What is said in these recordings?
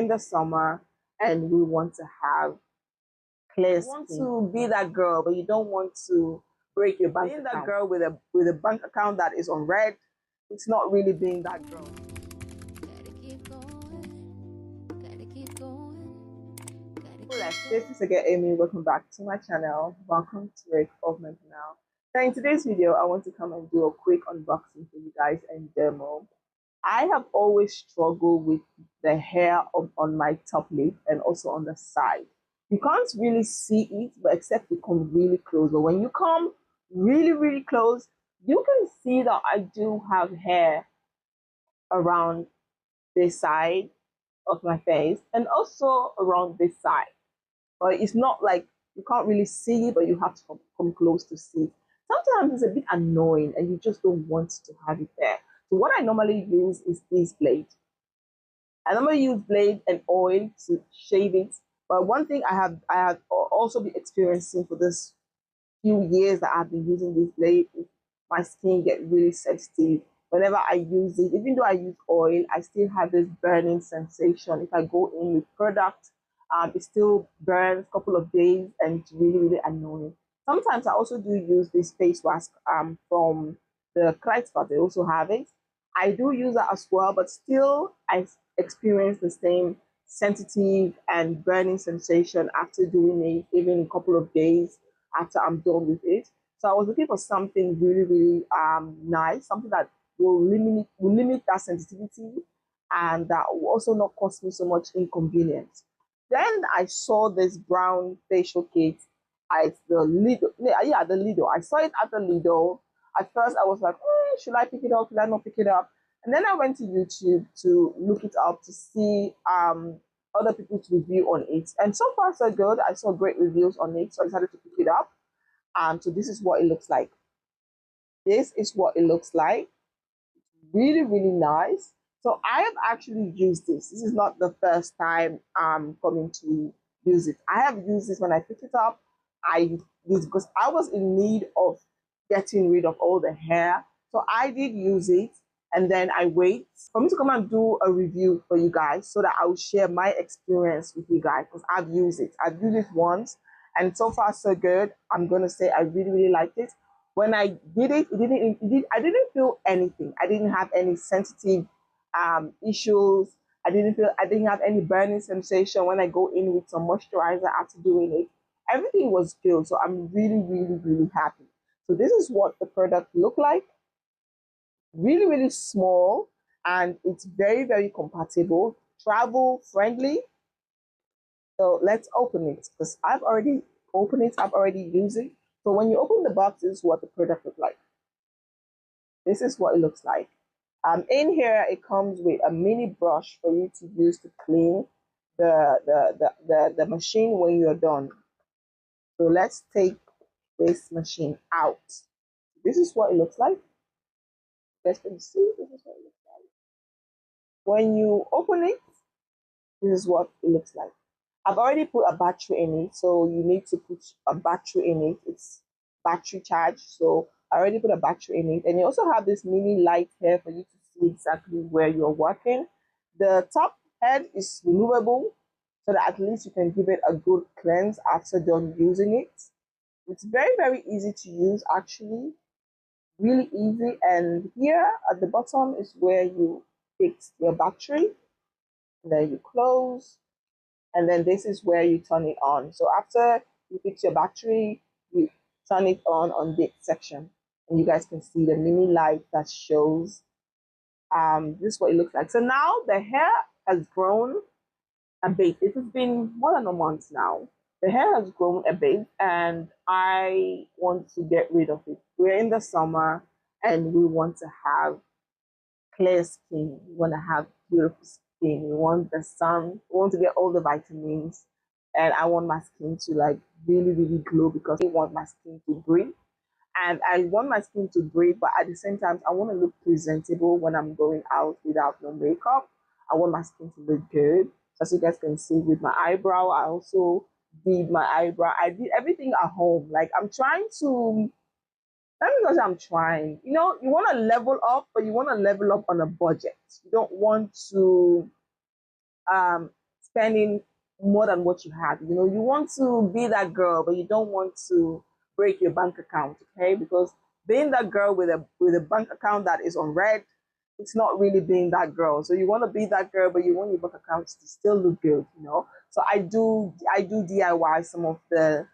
in the summer and we want to have clear skin. You want to be that girl, but you don't want to break your bank account. Being that girl with a bank account that is on red, it's not really being that girl. This is again Amy. Welcome back to my channel. Welcome to a Mental Now. So in today's video, I want to come and do a quick unboxing for you guys and demo. I have always struggled with the hair on my top lip and also on the side. You can't really see it, but except you come really close. But when you come really close, you can see that I do have hair around this side of my face and also around this side. But it's not like you can't really see it, but you have to come close to see it. Sometimes it's a bit annoying and you just don't want to have it there. So what I normally use is this blade. I normally use blade and oil to shave it. But one thing I have also been experiencing for this few years that I've been using this blade is my skin get really sensitive. Whenever I use it, even though I use oil, I still have this burning sensation. If I go in with product, it still burns a couple of days and it's really annoying. Sometimes I also do use this face mask from the Kreuzbad. They also have it. I do use that as well, but still I experience the same sensitive and burning sensation after doing it, even a couple of days after I'm done with it. So I was looking for something really nice, something that will limit that sensitivity and that will also not cost me so much inconvenience. Then I saw this Braun facial kit at the Lidl. Yeah, the Lidl. I saw it at the Lidl. At first, I was like, should I pick it up? Should I not pick it up? And then I went to YouTube to look it up to see other people's review on it. And so far, so good. I saw great reviews on it, so I decided to pick it up. So this is what it looks like. This is what it looks like. Really nice. So I have actually used this. This is not the first time I'm coming to use it. I have used this when I picked it up. I used it because I was in need of getting rid of all the hair. So I did use it, and then I wait for me to come and do a review for you guys so that I will share my experience with you guys because I've used it. I've used it once, and so far so good. I'm gonna say I really liked it. When I did it, I didn't feel anything. I didn't have any sensitive issues. I didn't have any burning sensation when I go in with some moisturizer after doing it. Everything was good, so I'm really happy. So this is what the product looked like. Really small, and it's very compatible, travel friendly. So let's open it because I've already opened it. I've already used it. So when you open the box, this is what the product looks like. This is what it looks like. In here, it comes with a mini brush for you to use to clean the machine when you're done. So let's take this machine out. This is what it looks like. Let's see. This is what it looks like. When you open it, this is what it looks like. I've already put a battery in it, so you need to put a battery in it. It's battery charged, so I already put a battery in it. And you also have this mini light here for you to see exactly where you're working. The top head is removable, so that at least you can give it a good cleanse after done using it. It's very easy to use, actually. Really easy. And here at the bottom is where you fix your battery. And then you close. And then this is where you turn it on. So after you fix your battery, you turn it on this section, and you guys can see the mini light that shows. This is what it looks like. So now the hair has grown a bit. It has been more than a month now. The hair has grown a bit, and I want to get rid of it. We're in the summer, and we want to have clear skin. We want to have beautiful skin. We want the sun. We want to get all the vitamins, and I want my skin to like really glow because I want my skin to breathe. And I want my skin to breathe, but at the same time, I want to look presentable when I'm going out without no makeup. I want my skin to look good. So as you guys can see with my eyebrow, I also did my eyebrow. I did everything at home. Like I'm trying to, not because I'm trying, you know, you want to level up, but you want to level up on a budget. You don't want to spending more than what you have. You know, you want to be that girl, but you don't want to break your bank account, okay? Because being that girl with a bank account that is on red, it's not really being that girl. So you want to be that girl, but you want your bank account to still look good, you know. So I do DIY some of the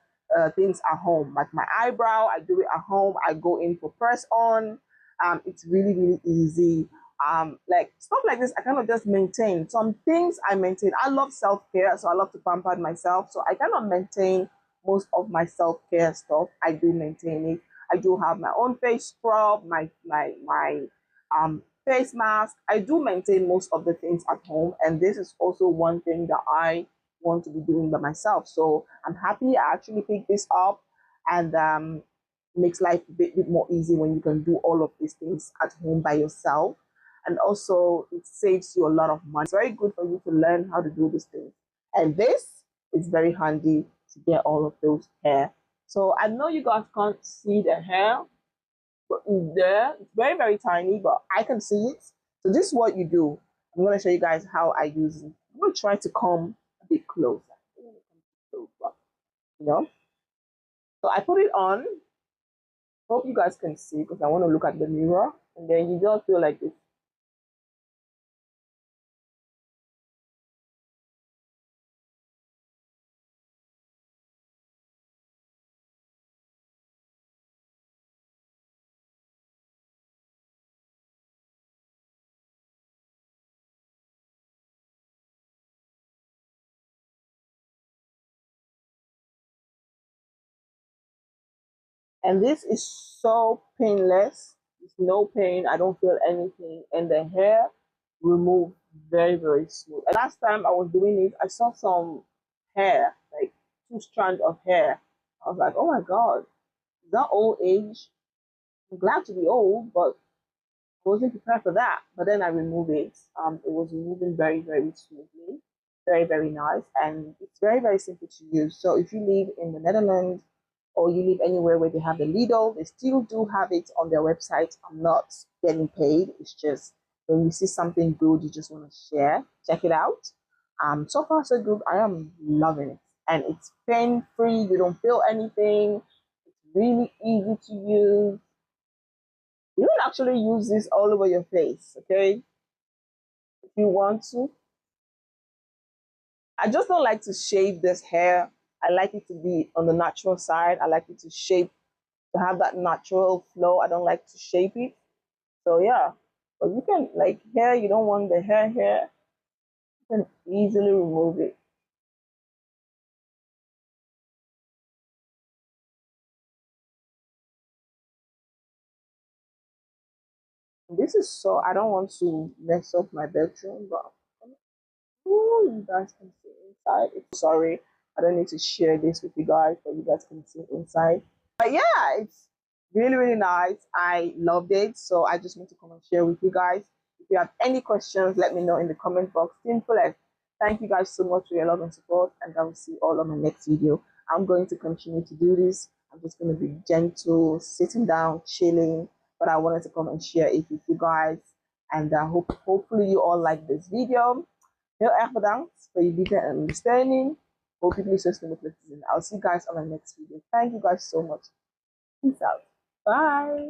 things at home, like my eyebrow. I do it at home. I go in for press on. It's really easy. Like stuff like this, I kind of just maintain. Some things I maintain. I love self care, so I love to pamper myself. So I cannot maintain most of my self care stuff. I do maintain it. I do have my own face scrub, my face mask. I do maintain most of the things at home, and this is also one thing that I want to be doing by myself. So I'm happy I actually picked this up, and makes life a bit more easy when you can do all of these things at home by yourself. And also, it saves you a lot of money. It's very good for you to learn how to do these things. And this is very handy to get all of those hair. So I know you guys can't see the hair, but it's there. It's very tiny, but I can see it. So this is what you do. I'm going to show you guys how I use it. I'm going to try to come a bit closer. You know? So I put it on. Hope you guys can see because I want to look at the mirror. And then you just feel like this. And this is so painless. There's no pain. I don't feel anything. And the hair removed very smooth. And last time I was doing it, I saw some hair, like 2 strands of hair. I was like, oh my God, is that old age? I'm glad to be old, but I wasn't prepared for that. But then I removed it. It was removing very smoothly. Very nice. And it's very simple to use. So if you live in the Netherlands, or you live anywhere where they have the Lidl, they still do have it on their website. I'm not getting paid. It's just when you see something good, you just want to share. Check it out. So far so good. I am loving it, and it's pain free. You don't feel anything. It's really easy to use. You can actually use this all over your face. Okay, if you want to. I just don't like to shave this hair. I like it to be on the natural side. I like it to shape to have that natural flow. I don't like to shape it. So yeah, but you can like hair, you don't want the hair here, you can easily remove it. This is so I don't want to mess up my bedroom, but oh, you guys can see inside. Sorry, I don't need to share this with you guys, but you guys can see inside. But yeah, it's really nice. I loved it. So I just want to come and share with you guys. If you have any questions, let me know in the comment box. TeamFullest, thank you guys so much for your love and support, and I will see you all on my next video. I'm going to continue to do this. I'm just going to be gentle, sitting down, chilling, but I wanted to come and share it with you guys. And hopefully you all like this video. Heel erg bedankt voor je liefde en ondersteuning. Hoop jullie zo snel mogelijk te zien. I'll see you guys on the next video. Thank you guys so much. Peace out. Bye.